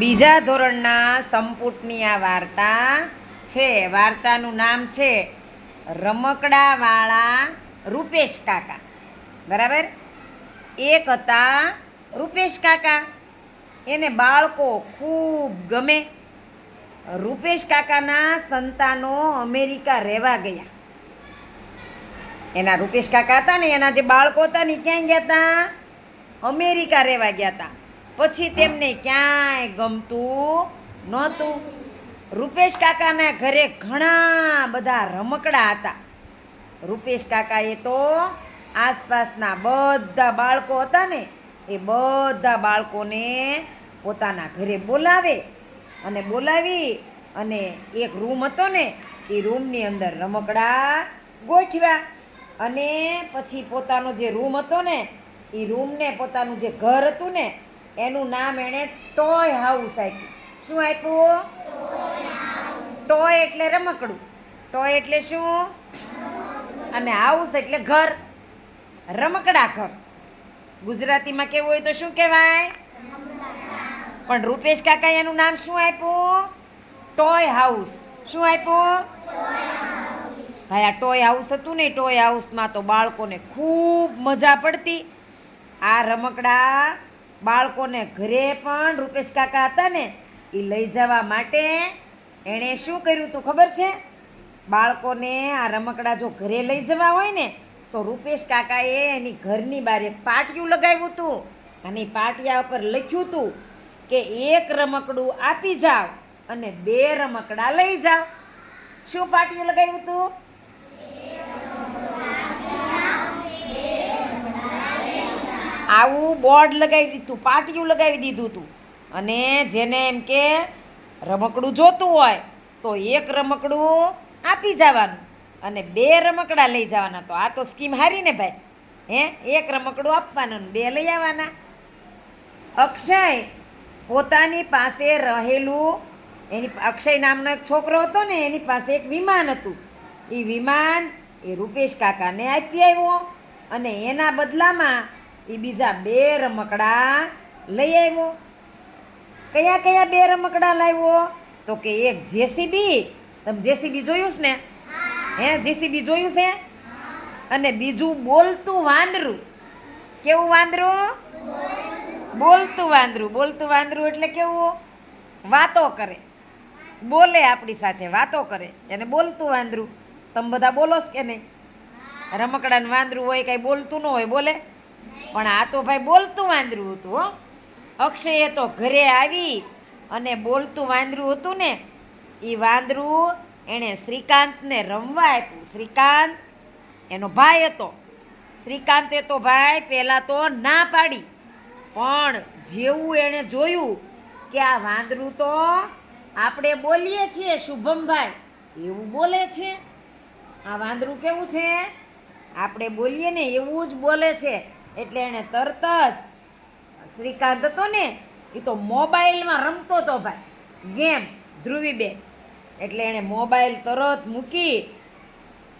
બીજા ધોરણના સંપુટની આ વાર્તા છે. વાર્તાનું નામ છે રમકડાવાળા રૂપેશ કાકા. બરાબર. એક હતા રૂપેશ કાકા. એને બાળકો ખૂબ ગમે. રૂપેશ કાકાના સંતાનો અમેરિકા રહેવા ગયા. એના રૂપેશ કાકા હતા ને, એના જે બાળકો હતા ને ક્યાં ગયા હતા? અમેરિકા રહેવા ગયા હતા. પછી તેમને ક્યાંય ગમતું નહોતું. રૂપેશ કાકાના ઘરે ઘણા બધા રમકડા હતા. રૂપેશ કાકાએ તો આસપાસના બધા બાળકો હતા ને, એ બધા બાળકોને પોતાના ઘરે બોલાવે અને બોલાવી અને એક રૂમ હતો ને, એ રૂમની અંદર રમકડા ગોઠવ્યા. અને પછી પોતાનો જે રૂમ હતો ને, એ રૂમને પોતાનું જે ઘર હતું ને, એનું નામ એણે ટોય હાઉસ આપ્યું. શું આપ્યું? ટોય એટલે રમકડું. ટોય એટલે શું? અને હાઉસ એટલે ઘર. રમકડા ઘર. ગુજરાતીમાં કેવું હોય તો શું કહેવાય? પણ રૂપેશ કાકા એનું નામ શું આપ્યું? Toy house. શું આપ્યું? ભાઈ આ ટોય હાઉસ હતું ને, ટોય હાઉસમાં તો બાળકોને ખૂબ મજા પડતી. આ રમકડા બાળકોને ઘરે પણ રૂપેશ કાકા હતા ને, એ લઈ જવા માટે એણે શું કર્યું હતું ખબર છે? બાળકોને આ રમકડા જો ઘરે લઈ જવા હોય ને, તો રૂપેશ કાકાએ એની ઘરની બહાર એક પાટિયું લગાવ્યું હતું. અને પાટિયા ઉપર લખ્યું હતું કે એક રમકડું આપી જાઓ અને 2 રમકડા લઈ જાઓ. શું પાટિયું લગાવ્યું હતું? આવું બોર્ડ લગાવી દીધું, પાટિયું લગાવી દીધું હતું. અને જેને એમ કે રમકડું જોતું હોય તો એક રમકડું આપી જવાનું અને 2 રમકડા લઈ જવાના. તો આ તો સ્કીમ હારી ને ભાઈ. એક રમકડું આપવાનું, 2 લઈ આવવાના. અક્ષય પોતાની પાસે રહેલું, અક્ષય નામનો એક છોકરો હતો ને, એની પાસે એક વિમાન હતું. એ વિમાન એ રૂપેશ કાકાને આપી આવ્યો અને એના બદલામાં એ બીજા 2 રમકડા લઈ આવ્યો. કયા કયા 2 રમકડા લાવ્યો? તો કે એક જેસીબી. તમે જેસીબી જોયું છે ને? જેસીબી જોયું છે? અને બીજું બોલતું વાંદરું. કેવું વાંદરું? બોલતું વાંદરું. બોલતું વાંદરું એટલે કેવું? વાતો કરે, બોલે, આપણી સાથે વાતો કરે, એને બોલતું વાંદરું. તમે બધા બોલો કે નહીં? રમકડાનું વાંદરું હોય કાંઈ બોલતું ન હોય, બોલે. પણ આ તો ભાઈ બોલતું વાંદરું હતું. હો, અક્ષયે તો ઘરે આવી અને બોલતું વાંદરું હતું ને, એ વાંદરું એણે શ્રીકાંતને રમવા આપ્યું. શ્રીકાંત એનો ભાઈ હતો. શ્રીકાંતે તો ભાઈ પહેલાં તો ના પાડી, પણ જેવું એણે જોયું કે આ વાંદરું તો આપણે બોલીએ છીએ શુભમભાઈ એવું બોલે છે, આ વાંદરું કેવું છે? આપણે બોલીએ ને એવું જ બોલે છે. એટલે એણે તરત જ, શ્રીકાંત હતો ને એ તો મોબાઈલમાં રમતો હતો ભાઈ, ગેમ ધ્રુવીબેન. એટલે એણે મોબાઈલ તરત મૂકી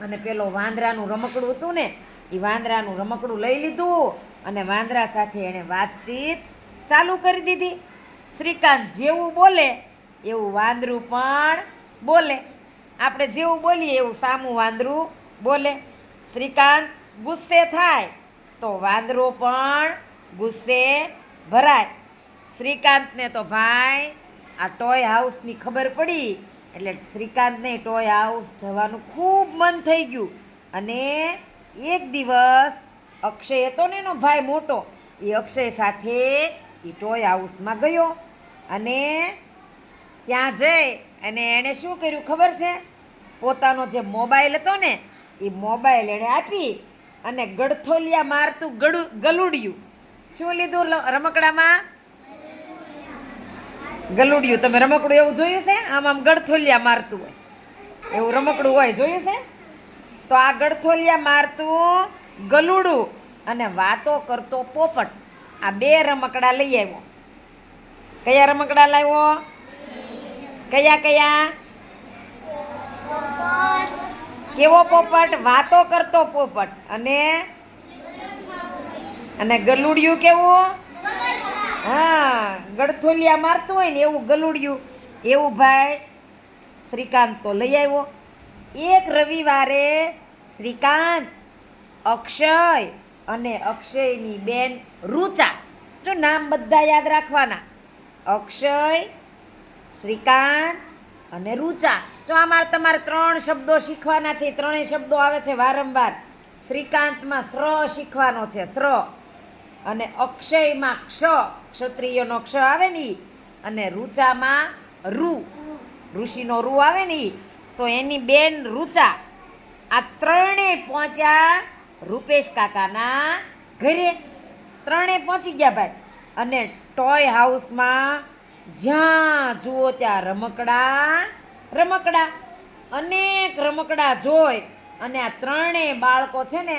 અને પેલો વાંદરાનું રમકડું હતું ને, એ વાંદરાનું રમકડું લઈ લીધું અને વાંદરા સાથે એણે વાતચીત ચાલુ કરી દીધી. શ્રીકાંત જેવું બોલે એવું વાંદરું પણ બોલે. આપણે જેવું બોલીએ એવું સામું વાંદરું બોલે. શ્રીકાંત ગુસ્સે થાય તો વાંદરો પણ ગુસ્સે ભરાય. શ્રીકાંતને તો ભાઈ આ ટોય હાઉસની ખબર પડી એટલે શ્રીકાંતને ટોય હાઉસ જવાનું ખૂબ મન થઈ ગયું. અને એક દિવસ અક્ષય હતો ને એનો ભાઈ મોટો, એ અક્ષય સાથે એ ટોય હાઉસમાં ગયો. અને ત્યાં જઈ અને એણે શું કર્યું ખબર છે? પોતાનો જે મોબાઈલ હતો ને, એ મોબાઈલ એણે આપી અને ગળથોલિયા મારતું ગલુડિયું. શું લીધું રમકડામાં? ગલુડિયું. તમે રમકડું એવું જોયું છે? આમ ગળથોલિયા મારતું હોય એવું રમકડું હોય, જોયું છે? તો આ ગળથોલિયા મારતું ગલુડું અને વાતો કરતો પોપટ, આ 2 રમકડા લઈ આવ્યો. કયા રમકડા લાવ્યો? કયા કયા? કેવો પોપટ? વાતો કરતો પોપટ. અને ગલુડિયું કેવું? હા, ગળથોલિયા મારતું હોય ને એવું ગલુડિયું, એવું ભાઈ શ્રીકાંત તો લઈ આવ્યો. એક રવિવારે શ્રીકાંત, અક્ષય અને અક્ષયની બેન રૂચા, જો નામ બધા યાદ રાખવાના, અક્ષય, શ્રીકાંત અને રૂચા. જો આમાં તમારે 3 શબ્દો શીખવાના છે. 3 શબ્દો આવે છે વારંવાર. શ્રીકાંતમાં શ્ર શીખવાનો છે, શ્ર. અને અક્ષયમાં ક્ષ, ક્ષત્રિયનો ક્ષ આવે ને ઈ. અને રૂચામાં રૂ, ઋષિનો રૂ આવે ને ઈ. તો એની બેન રૂચા, આ 3 પહોંચ્યા રૂપેશ કાકાના ઘરે. 3 પહોંચી ગયા ભાઈ. અને ટોય હાઉસમાં જ્યાં જુઓ ત્યાં રમકડા, રમકડા, અનેક રમકડા જોઈ અને આ 3 બાળકો છે ને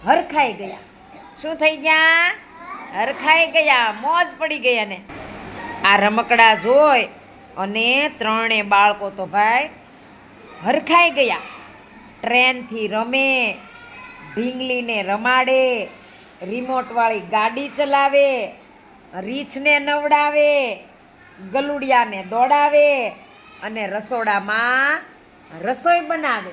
હરખાઈ ગયા. શું થઈ ગયા? હરખાઈ ગયા, મોજ પડી ગઈ. અને આ રમકડા જોઈ અને 3 બાળકો તો ભાઈ હરખાઈ ગયા. ટ્રેનથી રમે, ઢીંગલીને રમાડે, રિમોટવાળી ગાડી ચલાવે, રીંછને નવડાવે, ગલુડિયાને દોડાવે અને રસોડામાં રસોઈ બનાવે.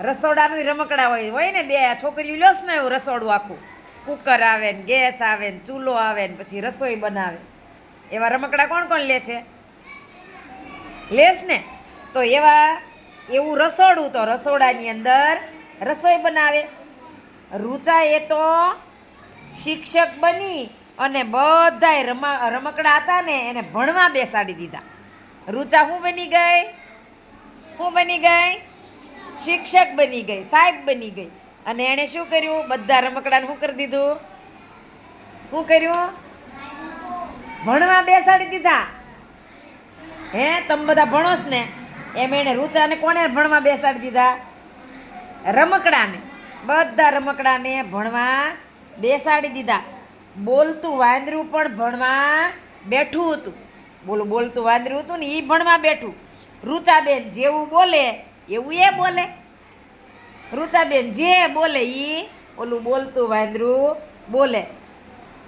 રસોડાનું રમકડા હોય ને, 2 છોકરીઓ લ્યોસ ને એવું રસોડું આખું, કુકર આવે ને, ગેસ આવે ને, ચૂલો આવે ને, પછી રસોઈ બનાવે. એવા રમકડા કોણ કોણ લે છે? લેસ ને. તો એવું રસોડું, તો રસોડાની અંદર રસોઈ બનાવે. રૂચા એ તો શિક્ષક બની અને બધાય રમકડા હતા ને એને ભણવા બેસાડી દીધા. રૂચા શું બની ગઈ? શું બની ગઈ? શિક્ષક બની ગઈ, સાહેબ બની ગઈ. અને એણે શું કર્યું? બધા રમકડાને શું કરી દીધું? શું કર્યું? ભણવા બેસાડી દીધા. હે, તમે બધા ભણોસ ને એમ એણે રૂચાને કોને ભણવા બેસાડી દીધા? રમકડાને. બધા રમકડાને ભણવા બેસાડી દીધા. બોલતું વાંદરું પણ ભણવા બેઠું હતું. બોલતું વાંદરું હતું ને એ ભણવા બેઠું. રૂચાબેન જેવું બોલે એવું એ બોલે. રૂચાબેન જે બોલે એ બોલતું વાંદરું બોલે.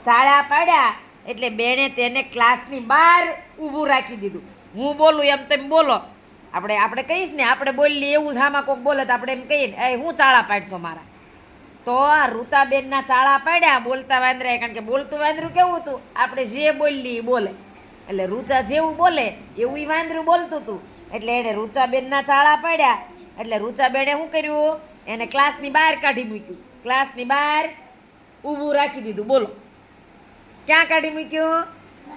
ચાળા પાડ્યા એટલે બેને તેને ક્લાસની બહાર ઊભું રાખી દીધું. હું બોલું એમ તમે બોલો. આપણે કહીશ ને, આપણે બોલીએ એવું સામા કોક બોલે તો આપણે એમ કહીએ ને, એ હું ચાળા પાડશો મારા. તો આ રૂતાબેનના ચાળા પાડ્યા બોલતા વાંદરાએ, કારણ કે બોલતું વાંદરું કેવું હતું? આપણે જે બોલીએ એ બોલે. એટલે રૂચા જેવું બોલે એવું એ વાંદરું બોલતું હતું. એટલે એણે રૂચાબેનના ચાળા પાડ્યા. એટલે રૂચાબેને શું કર્યું? એને ક્લાસની બહાર કાઢી મૂક્યું. ક્લાસની બહાર ઊભું રાખી દીધું. બોલો, ક્યાં કાઢી મૂક્યું?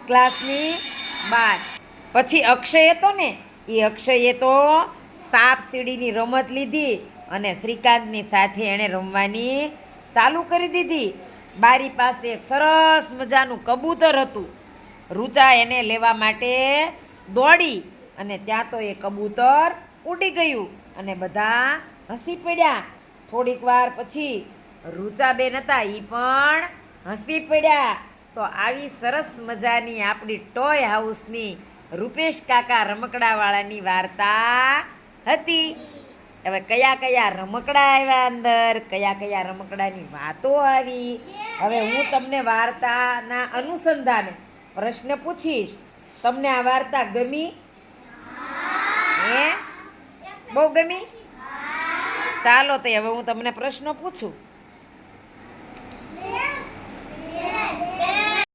ક્લાસની બહાર. પછી અક્ષય હતો ને, એ અક્ષયે તો સાપ સીડીની રમત લીધી અને શ્રીકાંતની સાથે એણે રમવાની ચાલુ કરી દીધી. બારી પાસે એક સરસ મજાનું કબૂતર હતું. રૂચા એને લેવા માટે દોડી અને ત્યાં તો એ કબૂતર ઉડી ગયું અને બધા હસી પડ્યા. થોડીક વાર પછી રૂચાબેન હતા એ પણ હસી પડ્યા. તો આવી સરસ મજાની આપણી ટોય હાઉસની રૂપેશ કાકા રમકડાવાળાની વાર્તા હતી. હવે કયા કયા રમકડા આવ્યા અંદર, કયા કયા રમકડાની વાતો આવી. હવે હું તમને વાર્તાના અનુસંધાને પ્રશ્ન પૂછીશ. તમને આ વાર્તા ગમી? હે, બહુ ગમી? ચાલો તો હવે હું તમને પ્રશ્ન પૂછું.